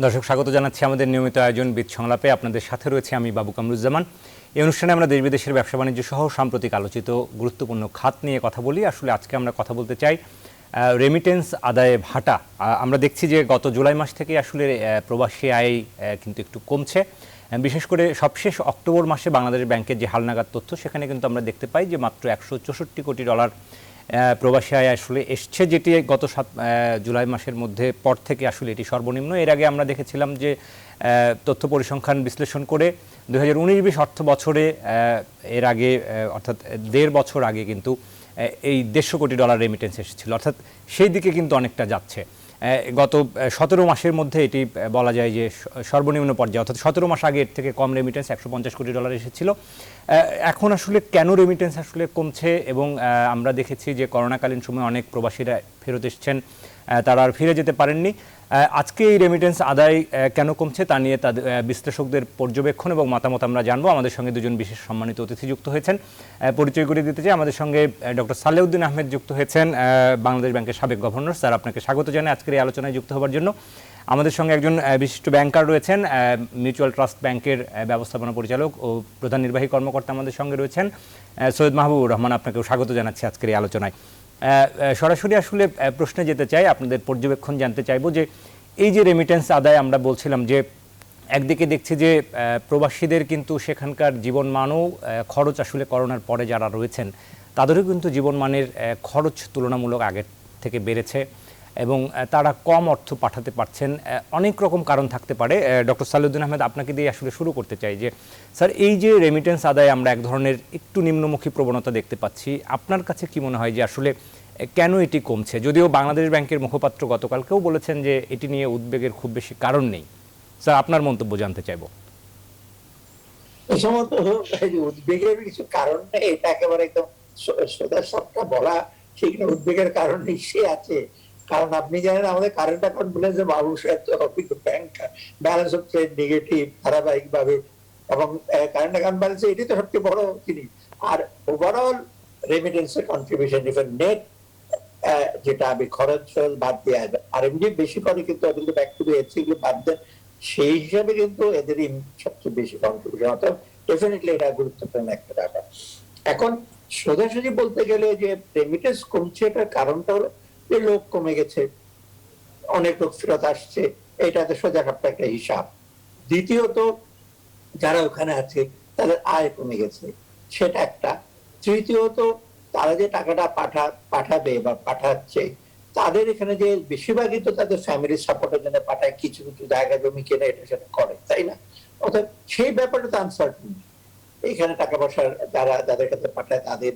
দর্শক স্বাগত জানাচ্ছি আমাদের নিয়মিত আয়োজন বিদ সংলাপে। আপনাদের সাথে রয়েছে আমি বাবু কামরুজ্জামান। এই অনুষ্ঠানে আমরা দেশ বিদেশের ব্যবসা বাণিজ্য সহ সাম্প্রতিক আলোচিত গুরুত্বপূর্ণ খাত নিয়ে কথা বলি। আসলে আজকে আমরা কথা বলতে চাই রেমিটেন্স আদায়ে ভাটা। আমরা দেখছি যে গত জুলাই মাস থেকে আসলে প্রবাসী আয় কিন্তু একটু কমছে। বিশেষ করে সবশেষ অক্টোবর মাসে বাংলাদেশ ব্যাংকের যে হালনাগাদ তথ্য, সেখানে কিন্তু আমরা দেখতে পাই যে মাত্র $164 কোটি প্রবাসী আয় আসলে এসছে, যেটি গত জুলাই মাসের মধ্যে পর থেকে আসলে এটি সর্বনিম্ন। এর আগে আমরা দেখেছিলাম যে তথ্য পরিসংখ্যান বিশ্লেষণ করে 2019-20 অর্থ বছরে এর আগে অর্থাৎ 1.5 বছর আগে কিন্তু এই $150 কোটি রেমিটেন্স এসেছিল, অর্থাৎ সেই দিকে কিন্তু অনেকটা যাচ্ছে। গত 17 মাসের মধ্যে এটি বলা যায় যে সর্বনিম্ন পর্যায়ে, অর্থাৎ 17 মাস আগে এর থেকে কম রেমিটেন্স $150 কোটি এসেছিল। এখন আসলে কেন রেমিটেন্স আসলে কমছে? এবং আমরা দেখেছি যে করোনাকালীন সময়ে অনেক প্রবাসীরা ফেরত এসেছেন, তারা আর ফিরে যেতে পারেননি। আজকে এই রেমিটেন্স আদায় কেন কমছে তা নিয়ে তাদের বিশ্লেষকদের পর্যবেক্ষণ এবং মতামত আমরা জানবো। আমাদের সঙ্গে দুজন বিশেষ সম্মানিত অতিথি যুক্ত হয়েছেন। পরিচয় করে দিতে চাই, আমাদের সঙ্গে ডক্টর সালেউদ্দিন আহমেদ যুক্ত হয়েছেন, বাংলাদেশ ব্যাংকের সাবেক গভর্নর। স্যার, আপনাকে স্বাগত জানাই আজকের এই আলোচনায় যুক্ত হওয়ার জন্য। আমাদের সঙ্গে একজন বিশিষ্ট ব্যাংকার রয়েছেন, মিউচুয়াল ট্রাস্ট ব্যাংকের ব্যবস্থাপনা পরিচালক ও প্রধান নির্বাহী কর্মকর্তা আমাদের সঙ্গে রয়েছেন সৈয়দ মাহবুবুর রহমান। আপনাকেও স্বাগত জানাচ্ছি আজকের এই আলোচনায়। সরাসরি আসলে প্রশ্নে যেতে চাই, আপনাদের পর্যবেক্ষণ জানতে চাইবো যে এই যে রেমিটেন্স আদায় আমরা বলছিলাম যে একদিকে দেখছি যে প্রবাসীদের কিন্তু সেখানকার জীবনমানও খরচ আসলে করোনার পরে যারা রয়েছেন তাদেরও কিন্তু জীবনমানের খরচ তুলনামূলক আগের থেকে বেড়েছে এবং তারা কম অর্থ পাঠাতে পারছেন। অনেক রকম কারণ থাকতে পারে। ডক্টর সালেউদ্দিন আহমেদ, আপনাকে দিয়ে আসলে শুরু করতে চাই যে স্যার, এই যে রেমিটেন্স আদায়ে আমরা এক ধরনের একটু নিম্নমুখী প্রবণতা দেখতে পাচ্ছি, আপনার কাছে কি মনে হয় যে আসলে কেন এটি কমছে? যদিও বাংলাদেশ ব্যাংকের মুখপাত্র গতকালকেও বলেছেন যে এটি নিয়ে উদ্বেগের খুব বেশি কারণ নেই। স্যার, আপনার মন্তব্য জানতে চাইব। উদ্বেগের কিছু কারণ নেই, এটা একেবারে একদম সোজা সাপটা বলা, সেখানে উদ্বেগের কারণ নিশ্চয়ই আছে। কারণ আপনি জানেন আমাদের কারেন্ট অ্যাকাউন্ট ব্যালেন্সে ব্যাংক ব্যালেন্স হচ্ছে নেগেটিভ ধারাবাহিক ভাবে, এবং কারেন্ট অ্যাকাউন্ট ব্যালেন্সে এটি তো সবচেয়ে বড় জিনিস। আর ওভারঅল রেমিটেন্সের কন্ট্রিবিউশন নেট, যেটা আমি খরচ বাদ দিয়ে আর এমনি বেশি করে কিন্তু এগুলো ব্যাক টু এগুলো বাদ দেন, সেই হিসাবে কিন্তু এদেরই সবচেয়ে বেশি কন্ট্রিবিউশন। অর্থাৎ ডেফিনেটলি এটা গুরুত্বপূর্ণ একটা ব্যাপার। এখন সোজাসুজি বলতে গেলে যে রেমিটেন্স কমছে, এটার কারণটা হলো যে লোক কমে গেছে, অনেক লোক ফেরত আসছে, এটাতে সোজা একটা হিসাব। দ্বিতীয়ত, যারা ওখানে আছে তাদের আয় কমে গেছে, সেটা একটা। তৃতীয়ত, তারা যে টাকাটা পাঠাবে বা পাঠাচ্ছে, তাদের এখানে যে বেশিরভাগই তো তাদের ফ্যামিলি সাপোর্টের জন্য পাঠায়, কিছু কিছু জায়গা জমি কেনে এটা সেটা করে, তাই না? অর্থাৎ সেই ব্যাপারটা তো আনসার্টেন। এখানে টাকা পয়সা যাদের কাছে পাঠায় তাদের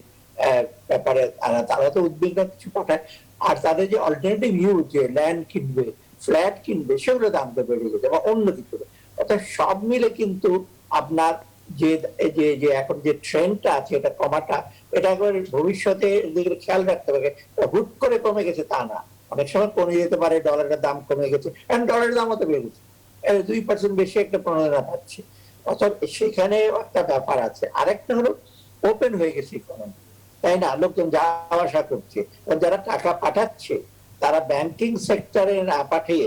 ব্যাপারে তারা তো উদ্বিগ্ন কিছু পাঠায়। আর তাদের যে অল্টারনেটিভ ইউজ, যে ল্যান্ড কিনবে, ফ্ল্যাট কিনবে, সেগুলো দাম তো বেড়ে গেছে বা অন্য কিছু। অর্থাৎ সব মিলে কিন্তু আপনার যে যে এখন যে ট্রেন্ডটা আছে, এটা কমাটা, এটা একবারে ভবিষ্যতে দিকে খেয়াল রাখতে হবে। হুট করে কমে গেছে তা না, অনেক সময় কমে যেতে পারে। ডলারের দাম কমে গেছে, কারণ ডলারের দামও তো বেড়ে গেছে, 2% বেশি একটা প্রণোদনা পাচ্ছে। অর্থাৎ সেখানে একটা ব্যাপার আছে। আরেকটা হলো ওপেন হয়ে গেছে ইকোনমি, তাই না? লোকজন যাওয়া আসা করছে, যারা টাকা পাঠাচ্ছে তারা ব্যাংকিং সেক্টরে না পাঠিয়ে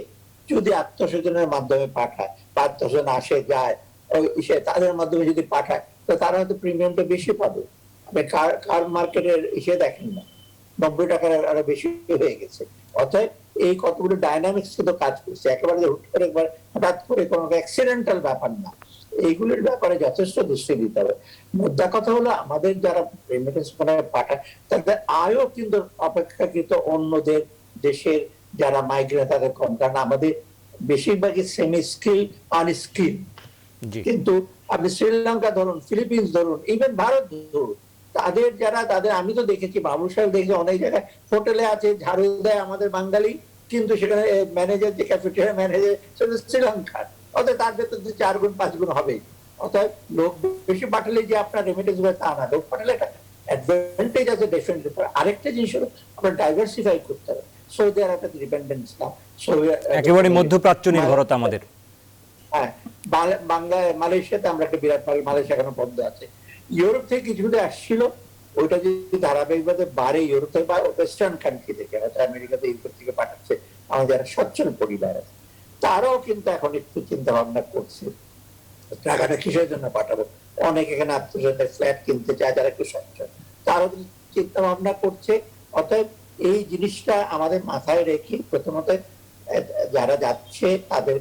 যদি আত্মস্বজনের মাধ্যমে পাঠায়, বা আত্মস্বজন আসে যায় তাদের মাধ্যমে যদি পাঠায়, তো তারা হয়তো প্রিমিয়ামটা বেশি পাবে। আপনি কার মার্কেটের দেখেন না, $90 আরো বেশি হয়ে গেছে। অর্থাৎ এই কতগুলো ডাইনামিক্স কিন্তু কাজ করছে, একেবারে হুট করে একবার হঠাৎ করে কোনো অ্যাক্সিডেন্টাল ব্যাপার না। এইগুলোর ব্যাপারে যথেষ্ট দৃষ্টি দিতে হবে। মুদ্রা কথা হলো, আমাদের যারা রেমিটেন্স পাঠায় তাদের আয়ও কিন্তু অপেক্ষাকৃত অন্যদের দেশের যারা মাইগ্রেন্ট তাদের কম, কারণ আমাদের বেশিরভাগই সেমি স্কিল আনস্কিল। কিন্তু আপনি শ্রীলঙ্কা ধরুন, ফিলিপিন্স ধরুন, ইভেন ভারত ধরুন, তাদের আমি তো দেখেছি, বাবু সাহেব দেখেছি অনেক জায়গায় হোটেলে আছে, ঝাড়ু দেয় আমাদের বাঙালি, কিন্তু সেখানে ম্যানেজার, যে ক্যাফেটেরিয়া ম্যানেজার, সেটা শ্রীলঙ্কার। অর্থাৎ তার ভেতর 4 গুণ 5 গুণ হবে। অর্থাৎ লোক বেশি পাঠালে যে আপনার রেমিটেন্স হবে তা না, লোক পাঠালে একটা অ্যাডভান্টেজ আছে ডেফিনেটলি। আরেকটা জিনিস হলো আমরা ডাইভার্সিফাই করতে হবে। সৌদি আরবের ডিপেন্ডেন্স না, একেবারে মধ্যপ্রাচ্য নির্ভরতা আমাদের। হ্যাঁ, বাংলায় মালয়েশিয়াতে আমরা একটা বিরাট মালয়েশিয়া এখনো বন্ধ আছে। ইউরোপ থেকে কিছু আসছিল, ওইটা যদি ধারাবাহিকভাবে বাড়ে, ইউরোপ থেকে বা ওয়েস্টার্ন কান্ট্রি থেকে, হয়তো আমেরিকাতে ইউরোপ থেকে পাঠাচ্ছে আমাদের যারা সচ্ছল পরিবার আছে, তারাও কিন্তু এখন একটু চিন্তা ভাবনা করছে টাকাটা কিসের জন্য পাঠাবো। অনেক এখানে আত্মীয় ফ্ল্যাট কিনতে চায়, যারা একটু সচ্ছল, তারাও চিন্তা ভাবনা করছে। অতএব এই জিনিসটা আমাদের মাথায় রেখে প্রথমত যারা যাচ্ছে তাদের,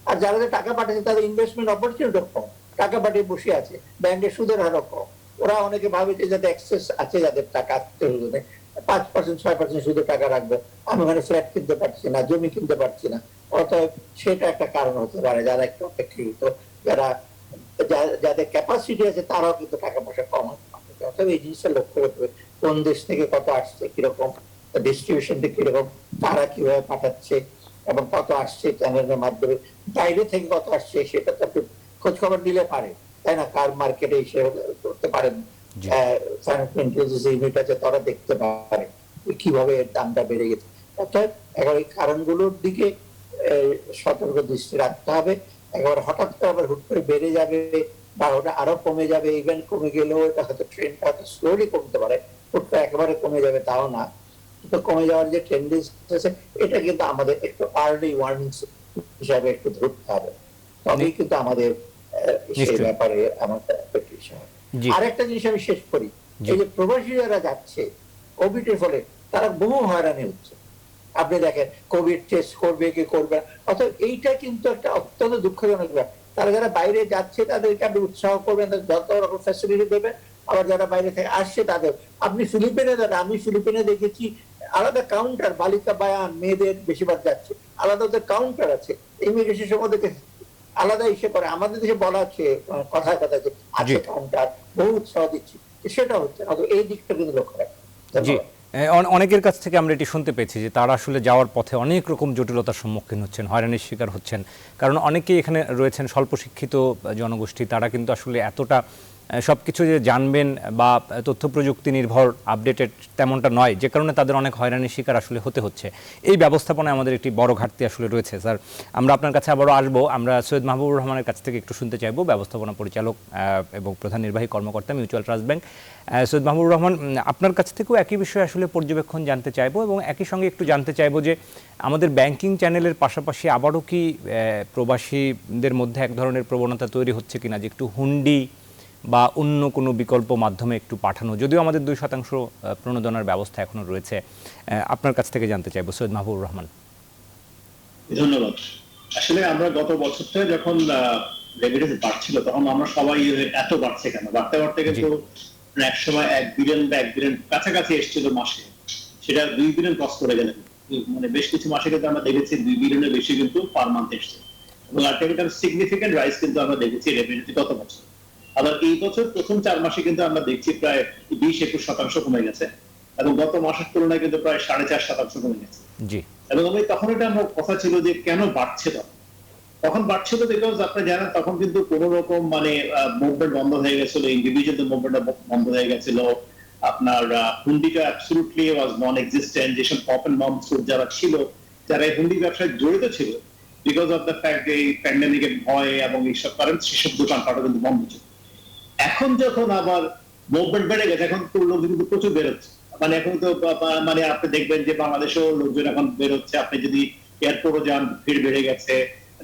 আর যারা টাকা পাঠাচ্ছে তাদের ইনভেস্টমেন্ট অপরচুনিটি কম, টাকা পাঠিয়ে বসে আছে, ব্যাংকের সুদের হারও কম। ওরা অনেকে ভাবে যে যাদের অ্যাক্সেস আছে, যাদের টাকা আত্মীয় 5% 6% শুধু টাকা রাখবো, আমি ওখানে ফ্ল্যাট কিনতে পারছি না, জমি কিনতে পারছি না। অতএব সেটা একটা কারণ হতে পারে, যারা একটু অপেক্ষাকৃত, যারা যাদের ক্যাপাসিটি আছে তারাও কিন্তু টাকা পয়সা কম পাঠাচ্ছে। অতএব এই জিনিসটা লক্ষ্য করতে হবে, কোন দেশ থেকে কত আসছে, কিরকম ডিস্ট্রিবিউশনটা কিরকম, তারা কিভাবে পাঠাচ্ছে এবং কত আসছে চ্যানেলের মাধ্যমে, বাইরে থেকে কত আসছে সেটা তো একটু খোঁজ খবর দিলে পারে, তাই না? কার মার্কেটে এসে করতে পারেন, ইউনিট আছে, তারা দেখতে পারে কিভাবে এর দামটা বেড়ে গেছে। অর্থাৎ এখন এই কারণগুলোর দিকে সতর্ক দৃষ্টি রাখতে হবে। একেবারে হঠাৎ করে আবার হুট করে বেড়ে যাবে বা ওটা আরো কমে যাবে, ইভেন্ট কমে গেলেও এটা হয়তো ট্রেনটা হয়তো স্লোলি কমতে পারে, হুট করে একেবারে কমে যাবে তাও না, কিন্তু কমে যাওয়ার যে টেন্ডেন্সি আছে এটা কিন্তু আমাদের একটু আর্লি ওয়ার্নিং হিসাবে একটু ধরতে হবে, তবেই কিন্তু আমাদের সেই ব্যাপারে আমাদের আরেকটা জিনিস আমি শেষ করি, এই যে প্রবাসী যারা যাচ্ছে কোভিড এর ফলে তারা বহু হয়রানি হচ্ছে। আপনি দেখেন কোভিড টেস্ট করবে কি করবে, অর্থাৎ এইটা কিন্তু একটা অত্যন্ত দুঃখজনক ব্যাপার। তারা যারা বাইরে যাচ্ছে তাদেরকে আপনি উৎসাহ করবেন, যত রকম ফ্যাসিলিটি দেবেন। আবার যারা বাইরে থেকে আসছে তাদের, আপনি ফিলিপিনে যারা, আমি ফিলিপিনে দেখেছি আলাদা কাউন্টার, বালিকা বায়ান মেয়েদের বেশিরভাগ যাচ্ছে, আলাদা ওদের কাউন্টার আছে, ইমিগ্রেশন সম্বন্ধে আলাদা ইসে করে। আমাদের দেশে বলা আছে কথায় কথা যে আছে কাউন্টার, বহু উৎসাহ দিচ্ছি, সেটা হচ্ছে না। এই দিকটা কিন্তু লক্ষ্য রাখবেন। অনেকের কাছ থেকে আমরা এটি শুনতে পেয়েছি যে তারা আসলে যাওয়ার পথে অনেক রকম জটিলতার সম্মুখীন হচ্ছেন, হয়রানির শিকার হচ্ছেন, কারণ অনেকেই এখানে রয়েছেন স্বল্প শিক্ষিত জনগোষ্ঠী, তারা কিন্তু আসলে এতটা সব কিছু যে জানবেন বা তথ্য প্রযুক্তি নির্ভর আপডেটেড তেমনটা নয়, যে কারণে তাদের অনেক হয়রানির শিকার আসলে হতে হচ্ছে। এই ব্যবস্থাপনায় আমাদের একটি বড় ঘাটতি আসলে রয়েছে। স্যার, আমরা আপনার কাছে আবারও আসবো। আমরা সৈয়দ মাহবুবুর রহমানের কাছ থেকে একটু শুনতে চাইবো, ব্যবস্থাপনা পরিচালক এবং প্রধান নির্বাহী কর্মকর্তা, mutual trust bank. Syed Mahbubur Rahman, আপনার কাছ থেকেও একই বিষয়ে আসলে পর্যবেক্ষণ জানতে চাইবো এবং একই সঙ্গে একটু জানতে চাইবো যে আমাদের ব্যাংকিং চ্যানেলের পাশাপাশি আবারও কি প্রবাসীদের মধ্যে এক ধরনের প্রবণতা তৈরি হচ্ছে কিনা যে একটু হুন্ডি বা অন্য কোনো বিকল্প মাধ্যমে একটু পাঠানো, যদিও আমাদের 2% প্রণোদনার ব্যবস্থা এখনো রয়েছে। আপনার কাছ থেকে জানতে চাইবো সৈয়দ মাহবুবুর রহমান। ধন্যবাদ। আসলে আমরা গত বছর থেকে যখন রেভিডেন্স বাড়ছিল তখন আমরা সবাই এত বাড়ছে কেন, বাড়তে বাড়তে কিন্তু এক সময় 1 বিলিয়ন বা 1 বিলিয়ন কাছাকাছি এসেছিল মাসে, সেটা 2 বিলিয়ন ক্রস করে গেলেন। মানে বেশ কিছু মাসে কিন্তু আমরা দেখেছি 2 বিলিয়নের বেশি কিন্তু পার মান্থ এসছে, এবং একটা সিগনিফিকেন্ট রাইজ কিন্তু আমরা দেখেছি রেভিডেন্স গত বছর। আবার এই বছর প্রথম 4 মাসে কিন্তু আমরা দেখছি প্রায় 20-21% কমে গেছে, এবং গত মাসের তুলনায় কিন্তু প্রায় 4.5% কমে গেছে। এবং আমি তখন এটা আমার কথা ছিল যে কেন বাড়ছে, তখন বাড়ছিল বিকজ আপনি জানেন তখন কিন্তু কোন রকম মানে মুভমেন্ট বন্ধ হয়ে গেছিল, ইন্ডিভিজুয়াল মুভমেন্ট বন্ধ হয়ে গেছিল, আপনার হুন্ডিটা অ্যাবসলিউটলি ওয়াজ নন এক্সিস্টেন্ট। যেসব পপ এন্ড মম স্টোর যারা ছিল, যারা এই হুন্ডি ব্যবসায় জড়িত ছিল, বিকজ অফ দ্য ফ্যাক্ট এই প্যান্ডেমিকের ভয় এবং এইসব কারণ সেসব দোকানপাটও কিন্তু বন্ধ ছিল। এখন যখন আবার মুভমেন্ট বেড়ে গেছে, এখন তো লোক কিন্তু প্রচুর বেরোচ্ছে, মানে এখন তো মানে আপনি দেখবেন যে বাংলাদেশেও লোকজন এখন বেরোচ্ছে, আপনি যদি এয়ারপোর্টে যান ভিড় বেড়ে গেছে,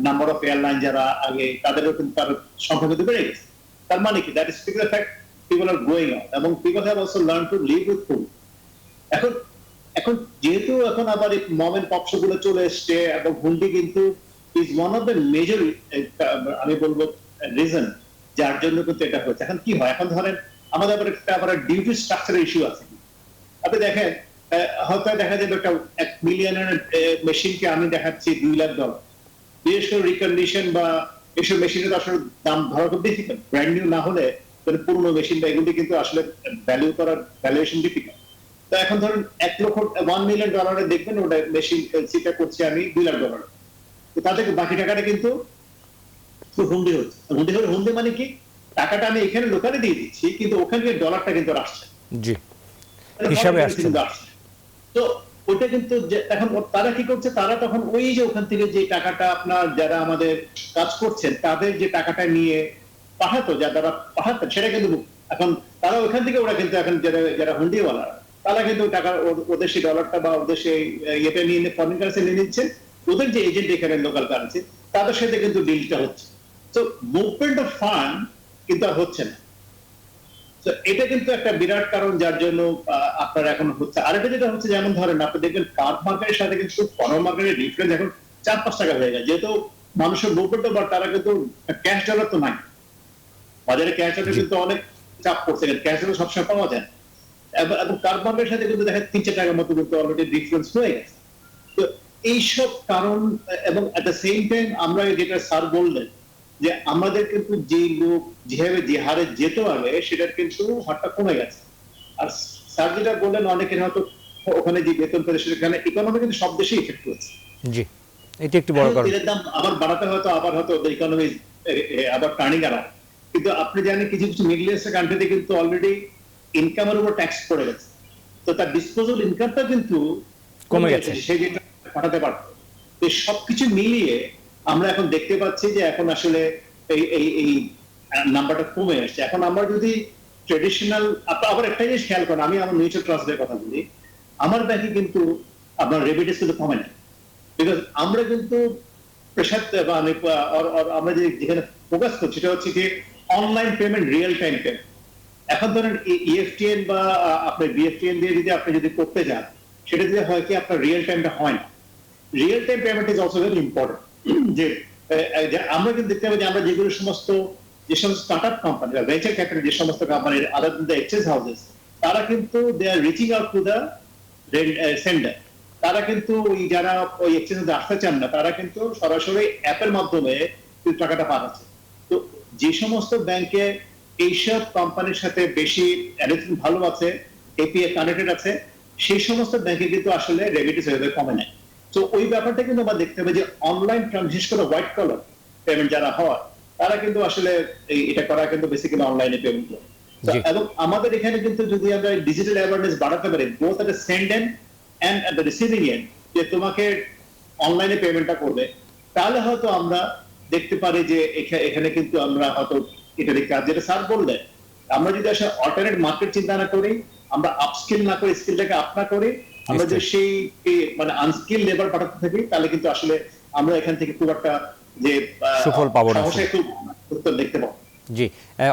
নাম্বার অফ এয়ারলাইন যারা আগে তাদেরও কিন্তু তার সংখ্যা কিন্তু বেড়ে গেছে। তার মানে কি, that is the fact people are going out এবং people have also learn to live with food. এখন এখন যেহেতু এখন আবার এই মম এন্ড পপ গুলো চলে এসছে, এবং হুন্ডি কিন্তু is one of the major আমি বলবো রিজন যার জন্য কিন্তু এটা হচ্ছে। এখন কি হয়, এখন ধরেন আমাদের আবার ডিউটি স্ট্রাকচারের ইস্যু আছে। আপনি দেখেন হয়তো দেখা যাবে একটা 1 মিলিয়নের মেশিনকে আমি দেখাচ্ছি $2 লাখ, বিশেষ করে রিকন্ডিশন বা এসব মেশিনের আসলে দাম ধরা খুব ডিফিকাল্ট। ব্র্যান্ড নিউ না হলে পুরনো মেশিন বা এগুলি কিন্তু আসলে ভ্যালু করার ভ্যালুয়েশন ডিফিকাল্ট। তো এখন ধরুন $1 মিলিয়ন দেখবেন ওটা মেশিন সেটা করছি আমি $2 লাখ, তো তাদের বাকি টাকাটা কিন্তু হুন্ডি হচ্ছে। হুন্ডি হলে হুন্ডি মানে কি, টাকাটা আমি এখানে লোকালে দিয়ে দিচ্ছি কিন্তু ওখানে ডলারটা কিন্তু আসছে, জি হিসাবে আসছে। তো ওইটা কিন্তু এখন তারা কি করছে, তারা তখন ওই যে ওখান থেকে যে টাকাটা আপনার যারা আমাদের কাজ করছেন তাদের যে টাকাটা নিয়ে পাঠাতো, যারা পাঠাতেন সেটা কিন্তু এখন তারা ওখান থেকে ওরা কিন্তু এখন যারা হুন্ডিওয়ালা তারা কিন্তু টাকা ওদের সেই ডলারটা বা ওদের সেই ইয়েটা নিয়ে ফরেন কারেন্সি নিয়ে নিচ্ছে, ওদের যে এজেন্ট এখানে লোকাল কারেন্সি তাদের সাথে কিন্তু ডিলটা হচ্ছে। তো মুভমেন্ট অফ ফান্ড কিন্তু আর হচ্ছে না। তো এটা কিন্তু একটা বিরাট কারণ যার জন্য আপনার এখন হচ্ছে। আরেকটা যেটা হচ্ছে, যেমন ধরেন আপনি দেখবেন কার্ড মার্কেটের সাথে কিন্তু ফরেন মার্কেটের ডিফারেন্স এখন 4-5 টাকা হয়ে গেছে, যেহেতু মানুষের মুভমেন্ট বা তারা কিন্তু ক্যাশ ডলার তো নাই বাজারে, ক্যাশ ডলার কিন্তু অনেক চাপ পড়ছে, ক্যাশ ডলার সবসময় পাওয়া যায় এবং কার্ড মার্কেটের সাথে কিন্তু দেখা 3-4 টাকার মতো কিন্তু অলরেডি ডিফারেন্স হয়ে গেছে। তো এইসব কারণ এবং এট দ্য সেম টাইম আমরা যেটা স্যার বললেন যে আমাদের কিন্তু যে লোক যেভাবে যে হারে যেতে পারবে সেটার কিন্তু হারটা কমে গেছে। আর স্যার যেটা বললেন অনেকের হয়তো ওখানে যে বেতন পেতে সেখানে ইকোনমি কিন্তু সব দেশেই ইফেক্ট করছে। জি, এটি একটি বড় কারণ। তেলের দাম আবার বাড়াতে হয়তো আবার হয়তো ইকোনমি আবার টার্নিং অ্যারাউন্ড। কিন্তু আপনি জানেন কিছু কিছু মিডল ইস্ট কান্ট্রিতে কিন্তু অলরেডি ইনকামের উপর ট্যাক্স পড়ে গেছে, তো তার ডিসপোজাল ইনকামটা কিন্তু কমে গেছে, সে যেটা পাঠাতে পারত। এই সবকিছু মিলিয়ে আমরা এখন দেখতে পাচ্ছি যে এখন আসলে এই নাম্বারটা কমে আসছে। এখন আমরা যদি ট্রেডিশনাল, আবার একটা জিনিস খেয়াল করেন, আমি আমার মিউচুয়াল ট্রাস্টের কথা বলি, আমার ব্যাংকে কিন্তু আপনার রেমিটেন্স কিন্তু কমে না, বিকজ আমরা কিন্তু প্রেসার আমরা যেখানে ফোকাস করছি সেটা হচ্ছে যে online payment, real time payment. এখন ধরেন ইএফটিএন বা আপনার বিএফটিএন দিয়ে যদি আপনি যদি করতে যান, সেটা দিয়ে হয় কি আপনার রিয়েল টাইমটা হয় না। Real time payment is also very important. যে আমরা কিন্তু দেখতে পাই যে আমরা যেগুলো যে সমস্ত স্টার্টআপ কোম্পানি বা ভেঞ্চার ক্যাপিটাল যে সমস্ত কোম্পানির other than the exchange houses, তারা কিন্তু they are reaching out to the sender. তারা কিন্তু ওই যারা ওই এক্সচেঞ্জে আসতে চান না, তারা কিন্তু সরাসরি অ্যাপের মাধ্যমে টাকাটা পাঠাচ্ছে। তো যে সমস্ত ব্যাংকে এইসব কোম্পানির সাথে বেশি অ্যারেঞ্জমেন্ট ভালো আছে, এপিআই কানেক্টেড আছে, সেই সমস্ত ব্যাংকে কিন্তু আসলে রেমিটেন্স এভাবে কমে নাই। তো ওই ব্যাপারটা কিন্তু আমরা দেখতে পাই যে অনলাইন বিশেষ করে হোয়াইট কলার পেমেন্ট যারা হয় তারা কিন্তু আসলে এটা করা কিন্তু বেসিক্যালি অনলাইনে পেমেন্ট করে। এবং আমাদের এখানে কিন্তু যদি আমরা ডিজিটাল অ্যাওয়ারনেস বাড়াতে পারি both at the send and end at the receiving end, যে তোমাকে অনলাইনে পেমেন্টটা করবে, তাহলে হয়তো আমরা দেখতে পারি যে এখানে কিন্তু আমরা হয়তো এটা কাজ যেটা স্যার বললেন, আমরা যদি আসলে অল্টারনেট মার্কেট চিন্তা না করি, আমরা আপস্কিল না করে স্কিলটাকে আপ না করি, আমরা যে সেই মানে আনস্কিল লেবার পাঠাতে থাকি, তাহলে কিন্তু আসলে আমরা এখান থেকে খুব একটা যে সুফল পাবো না, একটু উত্তর দেখতে পাবো। জি,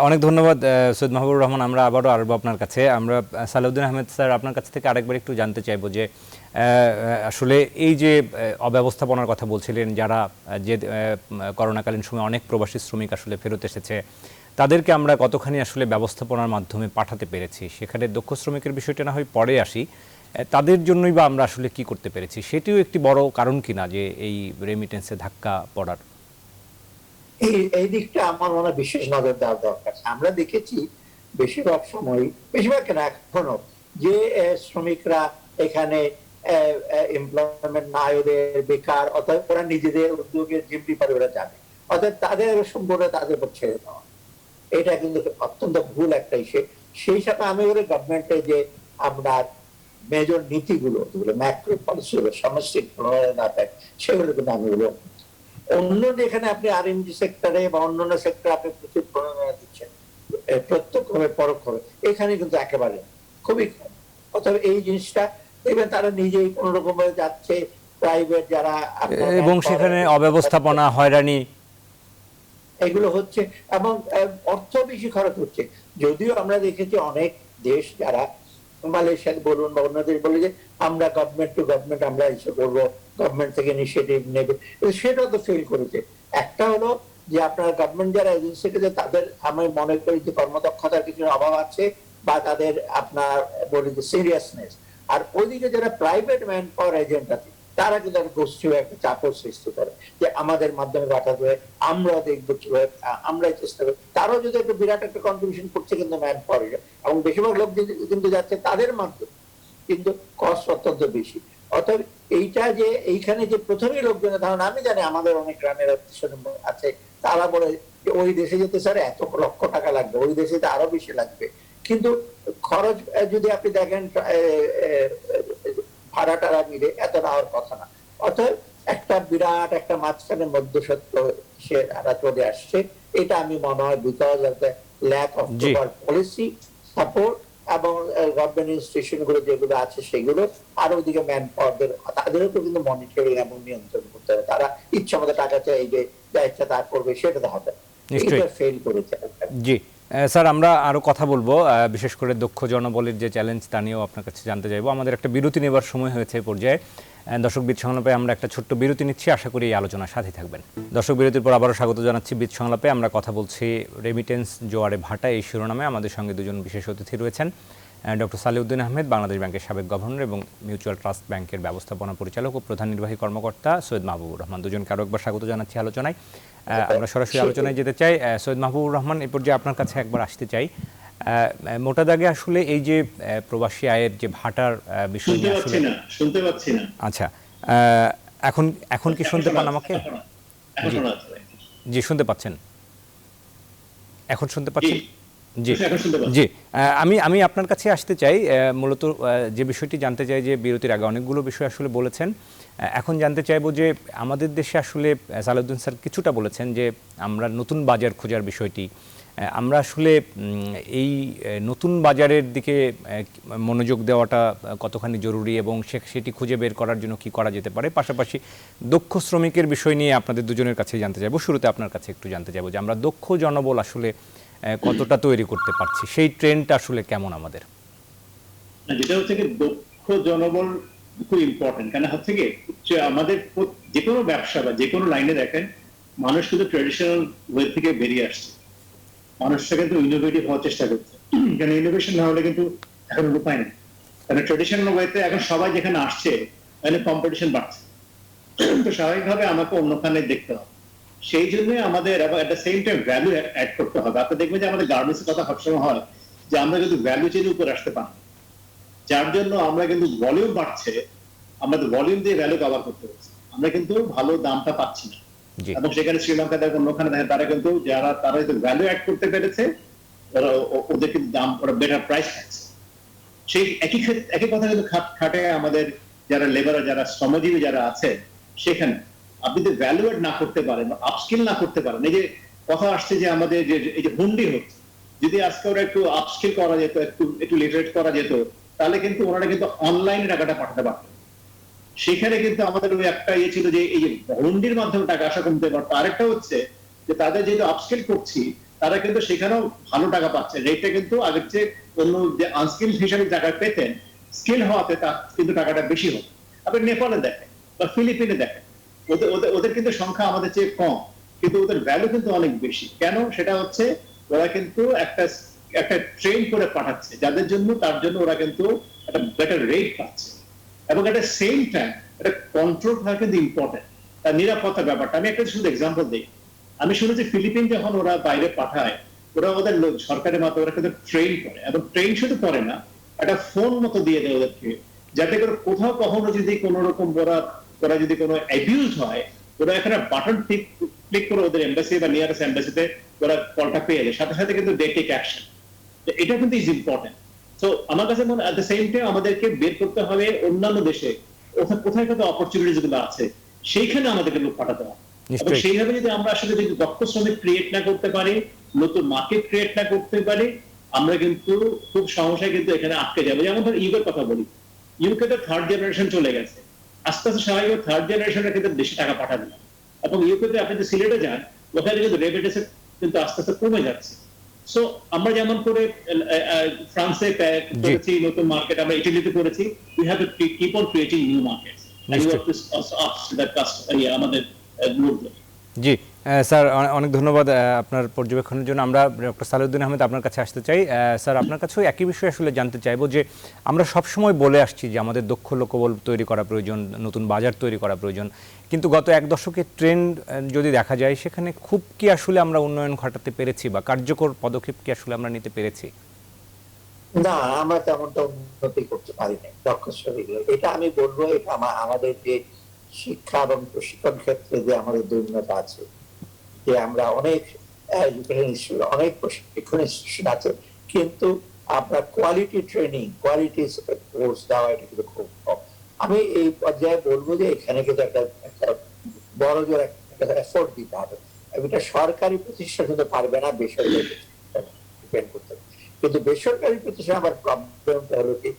অনেক ধন্যবাদ সৈয়দ মাহবুবুর রহমান। আমরা আবারও আসবো আপনার কাছে। আমরা সালাউদ্দিন আহমেদ স্যার আপনার কাছ থেকে আরেকবার একটু জানতে চাইবো যে আসলে এই যে অব্যবস্থাপনার কথা বলছিলেন, যারা যে করোনাকালীন সময় অনেক প্রবাসী শ্রমিক আসলে ফেরত এসেছে, তাদেরকে আমরা কতখানি আসলে ব্যবস্থাপনার মাধ্যমে পাঠাতে পেরেছি, সেখানে দক্ষ শ্রমিকের বিষয়টা না হয় পরে আসি, তাদের জন্যই বা আমরা আসলে কি করতে পেরেছি, সেটিও একটি বড় কারণ কিনা যে এই রেমিটেন্সে ধাক্কা পড়ার। এই দিকটা আমার মনে হয় বিশেষ নজর দেওয়া দরকার। আমরা দেখেছি বেশিরভাগ সময়, বেশিরভাগ কেন এখনো, যে শ্রমিকরা এখানে এমপ্লয়মেন্ট নাই, ওদের বেকার, অর্থাৎ ওরা নিজেদের উদ্যোগের জিম্মি পারে ওরা যাবে, অর্থাৎ তাদের সম্পূর্ণ তাদের উপর ছেড়ে দেওয়া, এটা কিন্তু অত্যন্ত ভুল একটা ইস্যু। সেই সাথে আমি বলি গভর্নমেন্টের যে আপনার মেজর নীতিগুলো, যেগুলো ম্যাক্রো পলিসিগুলো সামষ্টিক না থাকে, সেগুলো কিন্তু আমি বলি অন্য যেখানে আপনি আরএমজি সেক্টরে বা অন্যান্য সেক্টরে আপনি প্রচুর প্রণোদনা দিচ্ছেন প্রত্যক্ষভাবে পরোক্ষভাবে, এখানে কিন্তু একেবারে খুবই কম। অথবা এই জিনিসটা দেখবেন তারা নিজেই কোন রকম ভাবে যাচ্ছে, প্রাইভেট যারা, এবং সেখানে অব্যবস্থাপনা, হয়রানি এগুলো হচ্ছে এবং অর্থ বেশি খরচ হচ্ছে। যদিও আমরা দেখেছি অনেক দেশ যারা মালয়েশিয়া বলুন বা অন্য দেশ বলে যে আমরা গভর্নমেন্ট টু গভর্নমেন্ট আমরা ইস্যু করবো, গভর্নমেন্ট থেকে ইনিশিয়েটিভ নেবে, সেটাও তো ফেল করেছে। একটা হলো যে আপনার গভর্নমেন্ট যারা এজেন্সিতে, তাদের আমি মনে করি যে কর্মদক্ষতার কিছু অভাব আছে বা তাদের আপনার বলি যে সিরিয়াসনেস। আর ওইদিকে যারা প্রাইভেট ম্যান পাওয়ার এজেন্ট আছে, তারা কিন্তু একটা গোষ্ঠী একটা চাপও সৃষ্টি করে যে আমাদের মাধ্যমে পাঠাতে, আমরা দেখবো কিভাবে, আমরাই চেষ্টা করি। তারাও যদি একটা বিরাট একটা কন্ট্রিবিউশন করছে কিন্তু ম্যান পাওয়ার, এবং বেশিরভাগ লোক কিন্তু যাচ্ছে তাদের মাধ্যমে, কিন্তু কষ্ট অত্যন্ত বেশি। অর্থাৎ এইটা যে এইখানে যে প্রথমেই লোকজনের ধারণা, আমি জানি আমাদের অনেক গ্রামের আছে, তারা বলে যে ওই দেশে যেতে স্যার এত লক্ষ টাকা লাগবে, ওই দেশে আরো বেশি লাগবে, কিন্তু খরচ যদি আপনি দেখেন ভাড়া টাড়া মিলে এত নেওয়ার কথা না। অর্থাৎ একটা বিরাট একটা মাঝখানে মধ্যসত্ত্ব সে চলে আসছে। এটা আমি মনে হয় because of the lack of proper policy support এবং গভর্নমেন্ট ইনস্টিটিউশন গুলো যেগুলো আছে সেগুলো, আর ওইদিকে ম্যান পাওয়ারদের তাদেরও তো কিন্তু মনিটরিং এবং নিয়ন্ত্রণ করতে করতে হবে। তারা ইচ্ছা মতো টাকা চাইবে, যা ইচ্ছা তা করবে, সেটা তো হবে না। নিশ্চয়ই। এটা ফেল করেছে। জি স্যার, আমরা আরো কথা বলবো, বিশেষ করে দক্ষ জনবলের যে চ্যালেঞ্জ তা নিয়েও আপনার কাছে জানতে চাইবো। আমাদের একটা বিরতি নেবার সময় হয়েছে এই পর্যায়ে। দর্শক বিদ সংলাপে আমরা একটা ছোট্ট বিরতি নিচ্ছি, আশা করি এই আলোচনার সাথে থাকবেন। দর্শক বিরতির পর আবারও স্বাগত জানাচ্ছি বিদ সংলাপে। আমরা কথা বলছি রেমিটেন্স জোয়ারে ভাটা এই শিরোনামে। আমাদের সঙ্গে দুজন বিশেষ অতিথি রয়েছেন, ডক্টর সালেউদ্দিন আহমেদ, বাংলাদেশ ব্যাংকের সাবেক গভর্নর এবং মিউচুয়াল ট্রাস্ট ব্যাংকের ব্যবস্থাপনা পরিচালক ও প্রধান নির্বাহী কর্মকর্তা সৈয়দ মাহবুবুর রহমান। দুজনকে আরও একবার স্বাগত জানাচ্ছি আলোচনায়। আমরা সরাসরি আলোচনায় যেতে চাই। সৈয়দ মাহবুবুর রহমান, এই পর্যায়ে আপনার কাছে একবার আসতে চাই। মোটা দাগে আসলে এই যে প্রবাসী আয়ের যে ভাটার বিষয় নিয়ে আসলে শুনতে পাচ্ছি না। আচ্ছা, এখন কি শুনতে পান আমাকে? জি, শুনতে পাচ্ছেন? এখন শুনতে পাচ্ছেন? জি জি, আমি আপনার কাছে আসতে চাই। মূলত যে বিষয়টি জানতে চাই, যে বিরতির আগে অনেকগুলো বিষয় আসলে বলেছেন, এখন জানতে চাইবো যে আমাদের দেশে আসলে সালেউদ্দিন স্যার কিছুটা বলেছেন যে আমরা নতুন বাজার খোঁজার বিষয়টি, আমরা আসলে এই নতুন বাজারের দিকে মনোযোগ দেওয়াটা কতখানি জরুরি এবং সেটি খুঁজে বের করার জন্য কি করা যেতে পারে। পাশাপাশি দক্ষ শ্রমিকের বিষয় নিয়ে আপনাদের দুজনের কাছে জানতে চাইবো। শুরুতে আপনার কাছে একটু জানতে চাইবো যে আমরা দক্ষ জনবল আসলে কতটা তৈরি করতে পারছি, সেই ট্রেন্ডটা আসলে কেমন আমাদের? যেটা হচ্ছে কি, দক্ষ জনবল খুব ইম্পর্টেন্ট। কেন হচ্ছে কি, আমাদের যে কোনো ব্যবসা বা যে কোনো লাইনে দেখেন, মানুষ কিন্তু ট্রেডিশনাল ওয়ে থেকে বেরিয়ে আসছে। মানুষটা কিন্তু ইনোভেটিভ হওয়ার চেষ্টা করছে, কারণ ইনোভেশন না হলে কিন্তু এখন উপায় নেই। কারণ ট্রেডিশনাল ওয়েতে এখন সবাই যেখানে আসছে, মানে কম্পিটিশন বাড়ছে, তো স্বাভাবিকভাবে আমাকে অন্যখানে দেখতে হবে। সেই জন্য আমাদের at the same time value add করতে হবে। আপনি দেখবেন যে আমাদের গার্মেন্টস এর কথা সবসময় হয় যে আমরা কিন্তু ভ্যালু চেনের উপর আসতে পারি, যার জন্য আমরা কিন্তু ভলিউম বাড়ছে, আমাদের ভলিউম দিয়ে ভ্যালু কভার করতে হচ্ছে, আমরা কিন্তু ভালো দামটা পাচ্ছি না। এবং সেখানে শ্রীলঙ্কা দেখেন, অন্যখানে দেখেন, তারা কিন্তু তারা ভ্যালু অ্যাড করতে পেরেছে, ওদের কিন্তু দাম, ওরা বেটার প্রাইস পাচ্ছে। সেই একই কথা কিন্তু খাটে আমাদের যারা লেবার, যারা শ্রমজীবী যারা আছে, সেখানে আপনি যদি ভ্যালু অ্যাড না করতে পারেন, আপস্কিল না করতে পারেন, এই যে কথা আসছে যে আমাদের যে এই যে হুন্ডি হচ্ছে, যদি আজকে ওরা একটু আপস্কিল করা যেত, একটু লিটারেট করা যেত, তাহলে কিন্তু ওনারা কিন্তু অনলাইনে টাকাটা পাঠাতে পারতেন। সেখানে কিন্তু আমাদের ওই একটা ইয়ে ছিল যে এই যে হুন্ডির মাধ্যমে টাকা আসা কমতে পারতো। আরেকটা হচ্ছে যে তাদের যেহেতু আপস্কিল করছি, তারা কিন্তু সেখানেও ভালো টাকা পাচ্ছে, রেটটা কিন্তু আগের চেয়ে অন্য যে আনস্কিল হিসাবে টাকা পেতেন, স্কিল হওয়াতে তার কিন্তু টাকাটা বেশি হতো। আপনি নেপালে দেখেন বা ফিলিপিনে দেখেন, ওদের কিন্তু সংখ্যা আমাদের চেয়ে কম, কিন্তু ওদের ভ্যালু কিন্তু অনেক বেশি। কেন? সেটা হচ্ছে ওরা কিন্তু একটা ট্রেন করে পাঠাচ্ছে যাদের জন্য, তার জন্য ওরা কিন্তু একটা বেটার রেট পাচ্ছে। এবং একটা সেম টাইম একটা কন্ট্রোল থাকা কিন্তু ইম্পর্টেন্ট, তার নিরাপত্তার ব্যাপারটা। আমি একটা শুধু এক্সাম্পল দিই। আমি শুনেছি ফিলিপিন যখন ওরা বাইরে পাঠায়, ওরা ওদের সরকারের মাধ্যমে ওরা কিন্তু ট্রেন করে, এবং ট্রেন শুধু করে না, একটা ফোন মতো দিয়ে দেয় ওদেরকে, যাতে করে কোথাও কখনো যদি কোনো রকম ওরা যদি কোনো অ্যাবিউজ হয়, ওরা এখানে বাটন ক্লিক করে ওদের এম্বাসি বা নিয়ারেস্ট এম্বাসিতে ওরা কলটা পেয়ে যায়, সাথে সাথে কিন্তু দে টেক অ্যাকশন। এটা কিন্তু ইজ ইম্পর্টেন্ট। তো আমার কাছে মনে হয় এট দ্য সেম টাইম আমাদেরকে বের করতে হবে অন্যান্য দেশে কোথায় কোথায় অপরচুনিটিস গুলো আছে, সেইখানে আমাদেরকে লোক পাঠাতে হবে। এবং সেইভাবে যদি আমরা আসলে যদি দক্ষ শ্রমিক ক্রিয়েট না করতে পারি, নতুন মার্কেট ক্রিয়েট না করতে পারি, আমরা কিন্তু খুব সমস্যায় কিন্তু এখানে আটকে যাবো। যেমন ধর ইউকের কথা বলি, ইউকে তো থার্ড জেনারেশন চলে গেছে, আস্তে আস্তে স্বাভাবিক থার্ড জেনারেশনের কিন্তু দেশে টাকা পাঠাবে না। এবং ইউকেতে আপনি যদি সিলেটে যান, ওখানে কিন্তু রেমিটেন্স কিন্তু আস্তে আস্তে কমে যাচ্ছে। সো আমরা যেমন করে ফ্রান্সে করেছি নতুন মার্কেট, আমরা ইটালিতে করেছি, we have to keep on creating new markets and we have to up that customer আমাদের গ্রুপে। জি স্যার, অনেক ধন্যবাদ আপনার পর্যবেক্ষণের জন্য। আমরা ডক্টর সালেউদ্দিন আহমেদ আপনার কাছে আসতে চাই। স্যার, আপনার কাছেও একই বিষয় আসলে জানতে চাইবো যে আমরা সবসময় বলে আসছি যে আমাদের দক্ষ লোকবল তৈরি করা প্রয়োজন, নতুন বাজার তৈরি করা প্রয়োজন, কিন্তু গত এক দশকের ট্রেন্ড যদি দেখা যায়, সেখানে খুব কি আসলে আমরা উন্নয়ন ঘটাতে পেরেছি বা কার্যকর পদক্ষেপ কি আসলে আমরা নিতে পেরেছি? না, আমরা তেমনটা উন্নতি করতে পারি নাই দক্ষ শ্রমিকদের। এটা আমি বলবো, এটা আমাদের যে শিক্ষা এবং প্রশিক্ষণ ক্ষেত্রে যে আমাদের দুর্নীতি আছে, যে আমরা অনেক অনেক প্রশিক্ষণ ইনস্টিটিউশন আছে, কিন্তু আপনার কোয়ালিটি ট্রেনিং, কোয়ালিটি কোর্স দেওয়া এটা কিন্তু খুব কম। আমি এই পর্যায়ে বলবো যে এখানে কিন্তু একটা বড় জোর একটা এফোর্ট দিতে হবে। এটা সরকারি প্রতিষ্ঠান কিন্তু পারবে না, বেসরকারি ডিপেন্ড করতে হবে। কিন্তু বেসরকারি প্রতিষ্ঠান আবার প্রবলেমটা হলো কি,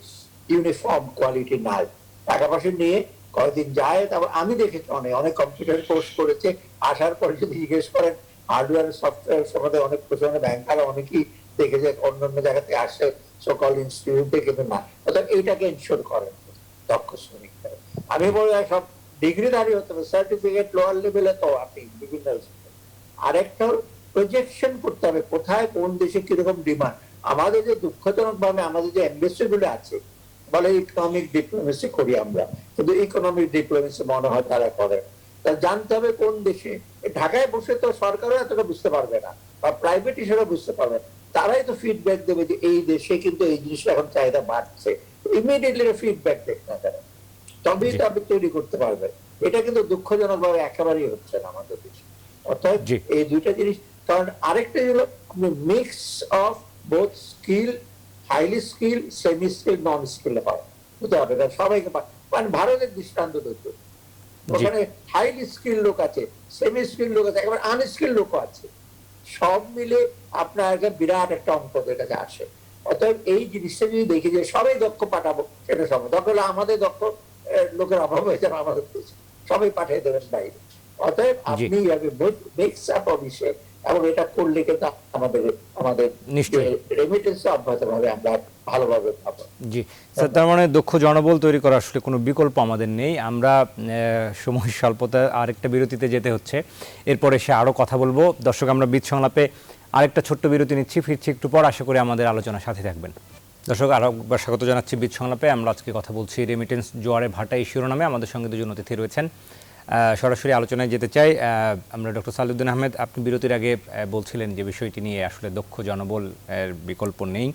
ইউনিফর্ম কোয়ালিটি নাই, টাকা পয়সা নিয়ে কয়েকদিন যায়, তারপর আমি দেখেছি অনেক অনেক কম্পিউটার কোর্স করেছে, আসার পর যদি জিজ্ঞেস করেন হার্ডওয়্যার সফটওয়্যার সম্বন্ধে অনেক প্রশ্ন, ব্যাংকার অনেকেই দেখেছে অন্য অন্য জায়গা থেকে আসে সকল ইনস্টিটিউটে, কিন্তু না, অর্থাৎ এইটাকে ইনশোর করেন দক্ষ শ্রমিক। আমি বলি সব ডিগ্রিধারী হতে হবে, সার্টিফিকেট লোয়ার লেভেলে তো আপনি বিভিন্ন। আরেকটা প্রজেকশন করতে হবে কোথায় কোন দেশে কিরকম ডিমান্ড। আমাদের যে দুঃখজনক ভাবে আমাদের যে এমবেসি গুলো আছে, বলে ইকোনমিক ডিপ্লোমেসি করি আমরা, কিন্তু ইকোনমিক ডিপ্লোমেসি মনে হয় তারা করে। তা জানতে হবে কোন দেশে। ঢাকায় বসে তো সরকারও এতটা বুঝতে পারবে না, বা প্রাইভেট হিসেবে বুঝতে পারবে, তারাই তো ফিডব্যাক দেবে যে এই দেশে কিন্তু এই জিনিসটা এখন চাহিদা বাড়ছে, ইমিডিয়েটলি ফিডব্যাক দেখ না তারা, তবেই তো আপনি তৈরি করতে পারবেন। এটা কিন্তু দুঃখজনক ভাবে একেবারেই হচ্ছে না আমাদের দেশে। অর্থাৎ এই দুইটা জিনিস, কারণ আরেকটা হলো আপনি mix of both skill, highly skill, semi skill, non skill হয় বুঝতে হবে, সবাইকে। মানে ভারতের দৃষ্টান্ত দেখুন, ওখানে হাইলি স্কিল লোক আছে, সেমি স্কিল লোক আছে, একেবারে আনস্কিল লোক আছে, সব মিলে আপনার একটা বিরাট একটা অঙ্ক কাছে আসে। অতএব এই জিনিসটা যদি দেখি যে সবাই দক্ষ পাঠাবো, সেটা সম্ভব। দরকার হলে আমাদের দক্ষ লোকের অভাব হয়ে যাবে আমাদের দেশে, সবাই পাঠিয়ে দেবেন বাইরে। অতএব আপনি মিক্স আপ অফিসে, এবং এটা করলে কিন্তু আমাদের রেমিটেন্স অব্যাহত ভাবে আমরা ভালোভাবে পাবো। জি স্যার, তার মানে দক্ষ জনবল তৈরি করার আসলে কোনো বিকল্প আমাদের নেই। আমরা সময় স্বল্পতা, আরেকটা বিরতিতে যেতে হচ্ছে, এরপরে সে আরও কথা বলবো। দর্শক, আমরা বিদ সংলাপে আরেকটা ছোট্ট বিরতি নিচ্ছি, ফিরছি একটু পর, আশা করি আমাদের আলোচনার সাথে থাকবেন। দর্শক, আরও একবার স্বাগত জানাচ্ছি বিদ সংলাপে। আমরা আজকে কথা বলছি রেমিটেন্স জোয়ারে ভাটা এই শিরোনামে। আমাদের সঙ্গে দুজন অতিথি রয়েছেন, সরাসরি আলোচনায় যেতে চাই। আমরা ডক্টর সালেউদ্দিন আহমেদ, আপনি বিরতির আগে বলছিলেন যে বিষয়টি নিয়ে আসলে দক্ষ জনবল এর বিকল্প নেই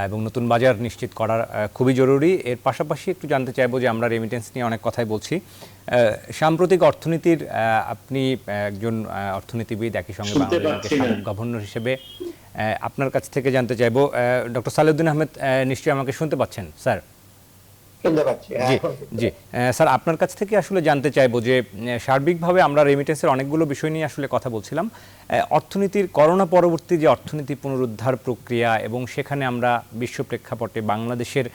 এবং নতুন বাজার নিশ্চিত করা খুবই জরুরি। এর পাশাপাশি একটু জানতে চাইবো যে আমরা রেমিটেন্স নিয়ে অনেক কথাই বলছি, সাম্প্রতিক অর্থনীতির, আপনি একজন অর্থনীতিবিদ, একই সঙ্গে বাংলাদেশের সাবেক গভর্নর হিসেবে, আপনার কাছ থেকে জানতে চাইবো, ডক্টর সালেউদ্দিন আহমেদ নিশ্চয়ই আমাকে শুনতে পাচ্ছেন স্যার? জি জি স্যার, আপনার কাছ থেকে আসলে জানতে চাইবো যে সার্বিকভাবে আমরা রেমিটেন্সের অনেকগুলো বিষয় নিয়ে আসলে কথা বলছিলাম, অর্থনীতির করোনা পরবর্তী যে অর্থনীতি পুনরুদ্ধার প্রক্রিয়া, এবং সেখানে আমরা বিশ্ব প্রেক্ষাপটে বাংলাদেশের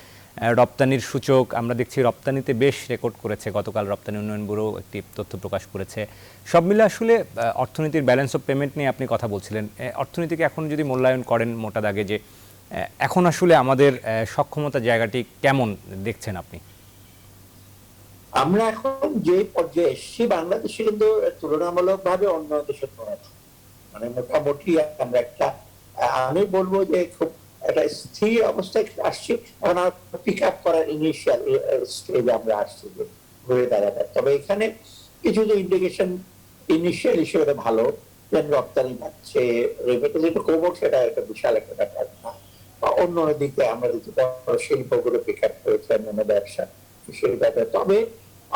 রপ্তানির সূচক আমরা দেখছি রপ্তানিতে বেশ রেকর্ড করেছে। গতকাল রপ্তানি উন্নয়ন ব্যুরো একটি তথ্য প্রকাশ করেছে। সব মিলে আসলে অর্থনীতির ব্যালেন্স অফ পেমেন্ট নিয়ে আপনি কথা বলছিলেন। অর্থনীতিকে এখন যদি মূল্যায়ন করেন মোটা দাগে, যে এখন আসলে আমাদের সক্ষমতা জায়গাটি কেমন দেখছেন আপনি? আমরা এখন যে পর্যায়ে এসেছি, বাংলাদেশে কিন্তু তুলনামূলকভাবে অন্য দেশের তুলনায় মানে মোটামুটি আমরা একটা, আমি বলবো যে খুব একটা স্থির অবস্থায় আসছি। এখন আর পিক আপ করার ইনিশিয়াল স্টেজে আমরা আসছি ঘুরে দাঁড়াতে। তবে এখানে কিছু যে ইন্ডিকেশন ইনিশিয়াল হিসেবে ভালো, যেন রপ্তানি বাড়ছে, রেমিটেন্স একটু কমক, সেটা একটা বিশাল একটা ব্যাপার না। অন্য দিকে আমরা শিল্পগুলো পিক আপ করেছে, অন্যান্য ব্যবসা সেই ব্যাপারে। তবে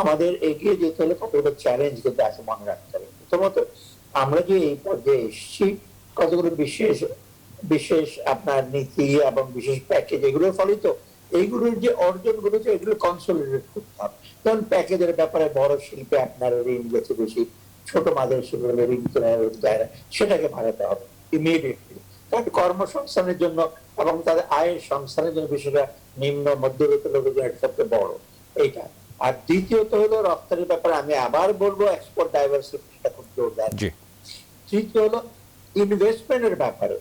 আমাদের এগিয়ে যেতে হলে কতগুলো চ্যালেঞ্জ কিন্তু আছে মনে রাখতে হবে। প্রথমত, আমরা যে এই পর্যায়ে এসেছি, কতগুলো বিশেষ বিশেষ আপনার নীতি এবং বিশেষ প্যাকেজ, এগুলোর ফলেই তো এইগুলোর যে অর্জনগুলো, এগুলো কনসলিডেট করতে হবে। যেমন প্যাকেজের ব্যাপারে বড় শিল্পে আপনার ঋণ গেছে বেশি, ছোট মাঝের শিল্পে ঋণ কেনা যায় না, সেটাকে বাড়াতে হবে ইমিডিয়েটলি। কারণ কর্মসংস্থানের জন্য এবং তাদের আয়ের সংস্থানের জন্য, বিশেষ করে নিম্ন মধ্যবিত্ত লোকের জন্য সবচেয়ে বড় এইটা। আর দ্বিতীয়ত হলো রপ্তানির ব্যাপারে আমি আবার বলবো এক্সপোর্ট ডাইভার্সিফিকেশনটা খুব জোরদার। তৃতীয় হলো ইনভেস্টমেন্টের ব্যাপারে।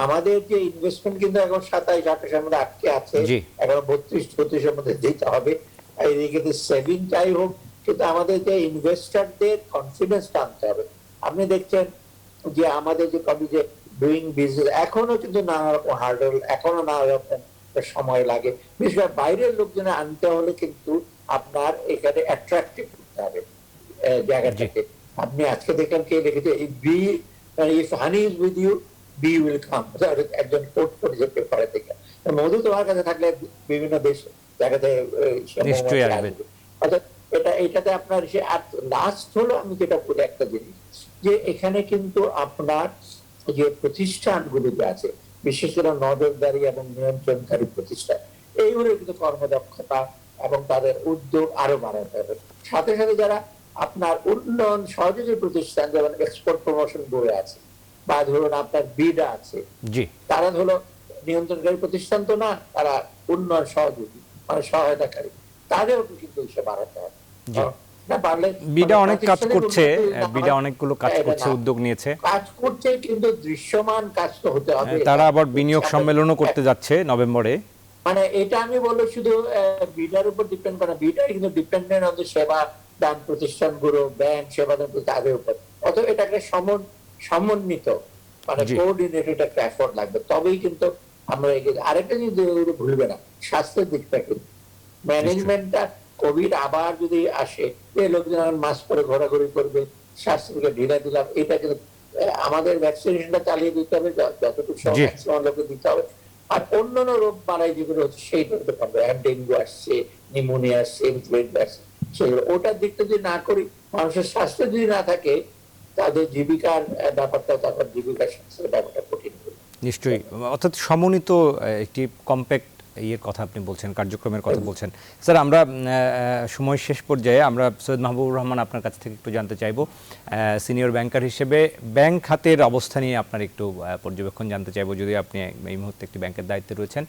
আমাদের যে ইনভেস্টমেন্ট কিন্তু এখন 27-28 মধ্যে আটকে আছে, এখন 32-34 মধ্যে দিতে হবে। এইদিকে সেভিংটাই হোক, কিন্তু আমাদের যে ইনভেস্টরদের কনফিডেন্স আনতে হবে। আপনি দেখছেন যে আমাদের যে কবি যে ডুইং বিজনেস, এখনো কিন্তু নানা রকম হার্ডল, এখনো নানা রকম সময় লাগে। বিশেষ করে বাইরের লোকজন আনতে হলে কিন্তু আপনার এখানে অ্যাট্রাকটিভ করতে হবে জায়গাটাকে। আপনি আজকে দেখেন কে লিখেছে, if honey is with you, bee will come, একজন কোট করেছে পেপারে থেকে। মধু তোমার কাছে থাকলে বিভিন্ন দেশ জায়গাতে অর্থাৎ এটাতে আপনার সে। আর লাস্ট হলো আমি যেটা বলি একটা জিনিস, যে এখানে কিন্তু আপনার যে প্রতিষ্ঠানগুলো যে আছে, বিশেষ করে নজরদারি এবং নিয়ন্ত্রণকারী প্রতিষ্ঠান, এইগুলো কিন্তু কর্মদক্ষতা এবং তাদের উদ্যোগ আরো বাড়াতে হবে। সাথে সাথে যারা আপনার উন্নয়ন সহযোগী প্রতিষ্ঠান, যেমন এক্সপোর্ট প্রমোশন বোর্ড আছে, বা ধরুন আপনার বিডা আছে, তারা হলো নিয়ন্ত্রণকারী প্রতিষ্ঠান তো না, তারা উন্নয়ন সহযোগী মানে সহায়তাকারী, তাদেরও কিন্তু এসে বাড়াতে হবে। জি। না পারলে বিডা অনেক কাজ প্রাতিষ্ঠানিক করছে, উন্নতি না বিডা হয়, অনেকগুলো কাজ এটা করছে, না। উদ্যোগ নিয়েছে। কাজ করছে কিন্তু দৃশ্যমান কাজ তো হতে হবে। তারা আবার এটা বিনিয়োগ হচ্ছে সম্মেলনও করতে আমাদের- যাচ্ছে নভেম্বরে। মানে এটা আমি বলবো শুধু বিডার উপর ডিপেন্ড করে, বিডা কিন্তু ডিপেন্ডেন্ট অন সেবা দান প্রতিষ্ঠানগুলো, ব্যাংক সেবা দান তাদের উপর। অতএব এটা একটা সমন্বিত মানে জি। কোঅর্ডিনেটেড একটা এফোর্ট লাগবে, তবেই কিন্তু আমরা এগিয়ে। আরেকটা জিনিস ভুলবে না, স্বাস্থ্যের দিকটা কিন্তু ম্যানেজমেন্টটা কোভিড আবার যদি আসে, এই লোকজন মাস্ক পরে ঘোরাঘুরি করবে, স্বাস্থ্যকে ঢিলা দিলাম, এটা কিন্তু আমাদের ভ্যাকসিনেশনটা চালিয়ে দিতে হবে, যতটুকু সব জি। ম্যাক্সিমাম লোকে দিতে হবে। আর অন্যান্য রোগ বাড়াই যেগুলো হচ্ছে সেইটা হতে পারবে, ডেঙ্গু আসছে, নিউমোনিয়া আসছে, ইনফ্লুয়েঞ্জা আসছে, সেগুলো ওটার দিকটা যদি না করি, মানুষের স্বাস্থ্য যদি না থাকে, তাদের জীবিকার ব্যাপারটা, তখন জীবিকার স্বাস্থ্যের ব্যাপারটা কঠিন হবে। নিশ্চয়ই, অর্থাৎ সমন্বিত একটি কম্প্যাক্ট ইয়ের কথা আপনি বলছেন, কার্যক্রমের কথা বলছেন। স্যার, আমরা সময় শেষ পর্যায়ে আমরা সৈয়দ মাহবুবুর রহমান আপনার কাছ থেকে একটু জানতে চাইব, সিনিয়র ব্যাংকার হিসেবে ব্যাংক খাতের অবস্থা নিয়ে আপনার একটু পর্যবেক্ষণ জানতে চাইব, যদি আপনি এই মুহূর্তে একটি ব্যাংকের দায়িত্বে রয়েছেন।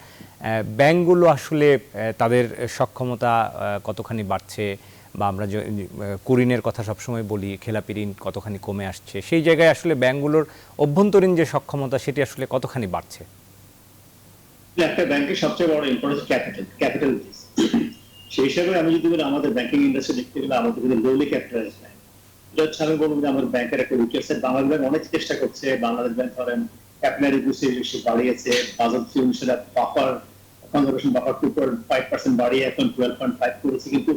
ব্যাংকগুলো আসলে তাদের সক্ষমতা কতখানি বাড়ছে, বা আমরা যে কুরিনের কথা সবসময় বলি, খেলাপি ঋণ কতখানি কমে আসছে, সেই জায়গায় আসলে ব্যাংকগুলোর অভ্যন্তরীণ যে সক্ষমতা সেটি আসলে কতখানি বাড়ছে? একটা ব্যাংকের সবচেয়ে বড় ইম্পর্টেন্স ক্যাপিটাল বেস। সেই হিসাবে আমি যদি বলি, আমাদের ব্যাংকিং ইন্ডাস্ট্রি দেখতে গেলে আমাদের কিন্তু লোলি ক্যাপিটালাইজড ব্যাংক। এটা হচ্ছে আমি বলবো যে আমার ব্যাংকের একটা উইকনেস। বাংলাদেশ ব্যাংক অনেক চেষ্টা করছে, বাংলাদেশ ব্যাংক ধরেন ক্যাপিটাল রিকোয়ারমেন্ট বাড়িয়েছে, বাজেট অনুসারে বাফার কনজারভেশন বাফার 2.5% বাড়িয়ে এখন 12.5 করেছে, কিন্তু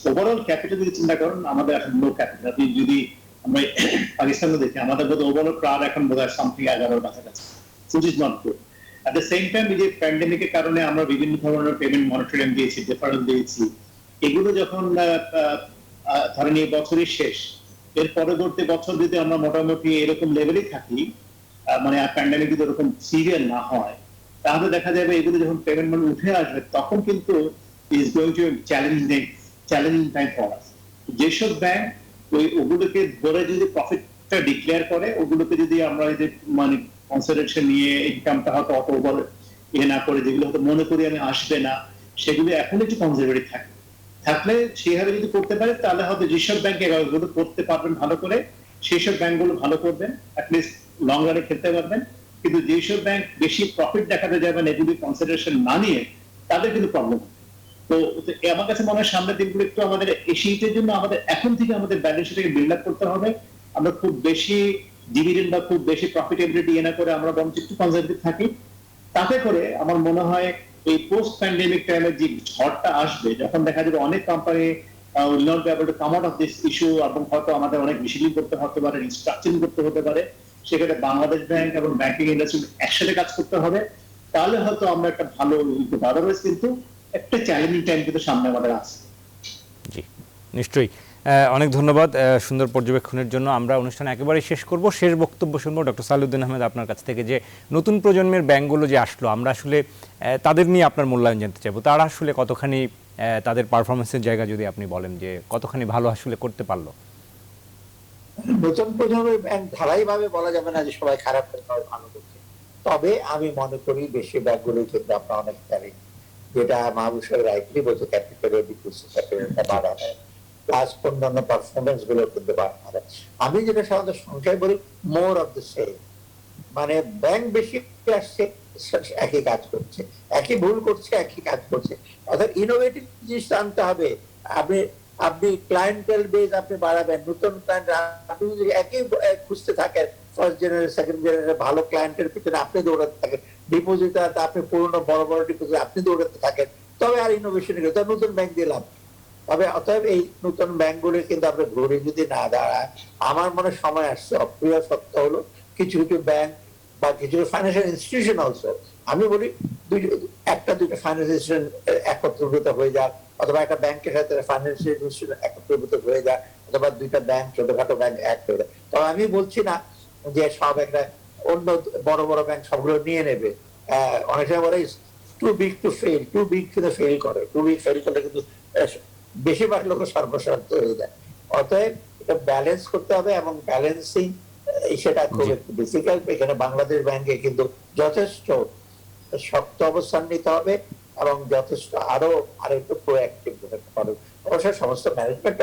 ওভারঅল ক্যাপিটাল যদি চিন্তা করেন আমাদের এখন লো ক্যাপিটাল। আপনি যদি আমরা পাকিস্তানে দেখি, আমাদের বোধ ওভারঅল ক্রাউড এখন বোধ হয় সামথিং 11 কাছাকাছি, which is not good. At the same time, এই যে প্যান্ডেমিকের কারণে আমরা বিভিন্ন ধরনের পেমেন্ট মনিটরিং দিয়েছি, ডিফারেন্স দিয়েছি, এগুলো যখন ধরেন এই বছরই শেষ, এর পরবর্তী বছর যদি আমরা মোটামুটি এরকম লেভেলে থাকি, মানে প্যান্ডেমিক যদি এরকম সিরিয়াল না হয়, তাহলে দেখা যাবে এগুলো যখন পেমেন্ট মানে উঠে আসবে, তখন কিন্তু is going to challenging time for us. যেসব ব্যাংক ওগুলোকে ধরে যদি প্রফিটটা ডিক্লেয়ার করে, ওগুলোকে যদি আমরা এই যে মানে কনসিডারেশন নিয়ে ইনকামটা হয়তো অত ওভার না করে, যেগুলো হয়তো মনে করি আমি আসবে না, সেগুলো এখন একটু কনজারভেটিভ থাকলে সেইভাবে যদি করতে পারে, তাহলে হয়তো যেসব ব্যাংক এগুলো করতে পারবেন ভালো করে, সেই সব ব্যাংকগুলো ভালো করবেন, অ্যাটলিস্ট লং রানে খেলতে পারবেন। কিন্তু যেসব ব্যাংক বেশি প্রফিট দেখাতে যাবেন এগুলি কনসিডারেশন না নিয়ে, তাদের কিন্তু প্রবলেম। তো আমার কাছে মনে হয় সামনের দিনগুলো একটু আমাদের এই শীতের জন্য আমাদের এখন থেকে আমাদের ব্যালেন্স শিটটাকে বিল্ড আপ করতে হবে। আমরা খুব বেশি ডিভিডেন্ড বা খুব বেশি প্রফিটেবিলিটি না করে আমরা বরঞ্চ একটু কনজারভেটিভ থাকি। তাতে করে আমার মনে হয় এই পোস্ট প্যান্ডেমিক টাইমের যে ঝড়টা আসবে, যখন দেখা যাবে অনেক company will not be able to come out of this issue, এবং হয়তো আমাদের অনেক রিস্ট্রাকচারিং করতে হতে পারে, রিস্ট্রাকচারিং করতে হতে পারে, সেক্ষেত্রে বাংলাদেশ ব্যাংক এবং ব্যাংকিং ইন্ডাস্ট্রি একসাথে কাজ করতে হবে। তাহলে হয়তো আমরা একটা ভালো আদারওয়াইজ কিন্তু একটা চ্যালেঞ্জিং টাইম কিন্তু সামনে আমাদের আছে। জি, নিশ্চয়ই। অনেক ধন্যবাদ সুন্দর পর্যবেক্ষণের জন্য। আমরা অনুষ্ঠান একেবারে শেষ করব, শেষ বক্তব্য শুনবো ডক্টর সালেউদ্দিন আহমেদ আপনার কাছ থেকে, যে নতুন প্রজন্মের ব্যাংকগুলো যে আসলো, আমরা আসলে তাদের নিয়ে আপনার মূল্যায়ন জানতে চাইবো। তারা আসলে কতখানি তাদের পারফরমেন্সের জায়গা যদি আপনি বলেন, যে কতখানি ভালো আসলে করতে পারলো। নতুন প্রজন্মের ব্যাংক ধারাইভাবে বলা যাবে না যে সবাই খারাপ করে সবাই ভালো করছে, তবে আমি মনে করি বেশিরভাগ গুলো কিন্তু আমরা অনেক জানি, যেটা মাহবুব সাহেব রাইটলি বলছে, ক্যাপিটালের ক্যাপিটালটা বাড়ানো প্লাস অন্যান্য পারফরমেন্স গুলো কিন্তু বাড়ানো। আমি যেটা সাধারণত সংখ্যায় বলি, মোর অফ দ্য সেম, মানে ব্যাংক বেশি আসছে, একই কাজ করছে, একই ভুল করছে, একই কাজ করছে। অর্থাৎ ইনোভেটিভ জিনিসটা আনতে হবে। আপনি আপনি ক্লায়েন্টেল বেজ আপনি বাড়াবেন, নতুন ক্লায়েন্ট, আপনি যদি একই খুঁজতে থাকেন, ফার্স্ট জেনারেশন সেকেন্ড জেনারেশন ভালো ক্লায়েন্টের পিছনে আপনি দৌড়াতে থাকেন, ডিপোজিটার আপনি পুরনো বড় বড় ডিপোজিট আপনি দৌড়াতে থাকেন, তবে আর ইনোভেশন নতুন ব্যাংক দিলাম। তবে অতএব এই নতুন ব্যাংকগুলি কিন্তু আপনি ঘুরে যদি না দাঁড়ায়, আমার মনে সময় আসছে, অপ্রিয় সত্য হলো কিছু কিছু ব্যাংক বা কিছু ফাইন্যান্সিয়াল ইনস্টিটিউশন অলসো, আমি বলি একটা দুইটা ফাইন্যান্সিয়াল ইনস্টিটিউশন একত্রীভূত হয়ে যাক, অথবা একটা ব্যাংকের সাথে ফাইন্যান্সিয়াল ইনস্টিটিউশন একত্রীভূত হয়ে যায়, অথবা দুইটা ব্যাংক ছোটখাটো ব্যাংক এক হয়ে যায়। তবে আমি বলছি না যে সব একটা অন্য বড় বড় ব্যাংক সবগুলো নিয়ে নেবে। অনেক সময় বলে too big to fail, too big কিন্তু ফেল করে, টু বিগ ফেল করলে কিন্তু বেশিরভাগ লোক সর্বস্বার্থ হয়ে যায়। অতএব এটা ব্যালেন্স করতে হবে, এবং ব্যালেন্সিং সেটা খুব ডিফিকাল্ট। এখানে বাংলাদেশ ব্যাংকে কিন্তু যথেষ্ট শক্ত অবস্থান নিতে হবে, এবং যথেষ্ট আরো একটু প্রোঅ্যাক্টিভ হতে পারে। অবশ্য সমস্ত ম্যানেজমেন্ট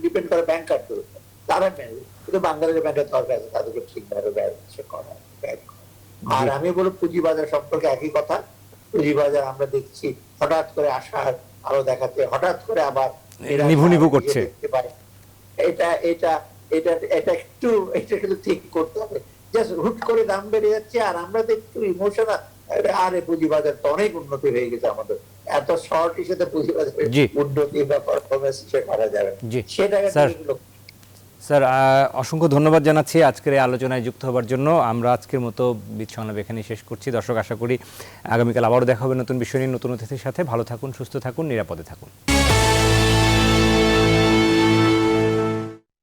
ডিপেন্ড করে ব্যাংকারদের উপর, তারা ম্যানেজ, কিন্তু বাংলাদেশের ব্যাংকের দরকার আছে তাদেরকে ঠিকভাবে ব্যবসা করা। আর আমি বলবো পুঁজিবাজার সম্পর্কে একই কথা, পুঁজিবাজার আমরা দেখছি হঠাৎ করে আসার আলো দেখাচ্ছে, হঠাৎ করে আবার নিভু নিভু করছে। এটা এটা এটা এটা একটু এটা কিন্তু ঠিক করতে হবে। জাস্ট হুট করে দাম বেড়ে যাচ্ছে আর আমরা তো একটু ইমোশনাল, আরে পুঁজিবাজার তো অনেক উন্নতি হয়ে গেছে আমাদের, এত শর্ট হিসেবে পুঁজিবাজারের উন্নতি বা পারফরমেন্স করা যাবে সেটাকে। স্যার অসংখ্য ধন্যবাদ জানাচ্ছি আজকের এই আলোচনায় যুক্ত হবার জন্য। আমরা আজকের মতো বিট সংলাপ এখানেই শেষ করছি। দর্শক, আশা করি আগামীকাল আবারও দেখা হবে নতুন বিষয় নিয়ে, নতুন অতিথির সাথে। ভালো থাকুন, সুস্থ থাকুন, নিরাপদে থাকুন।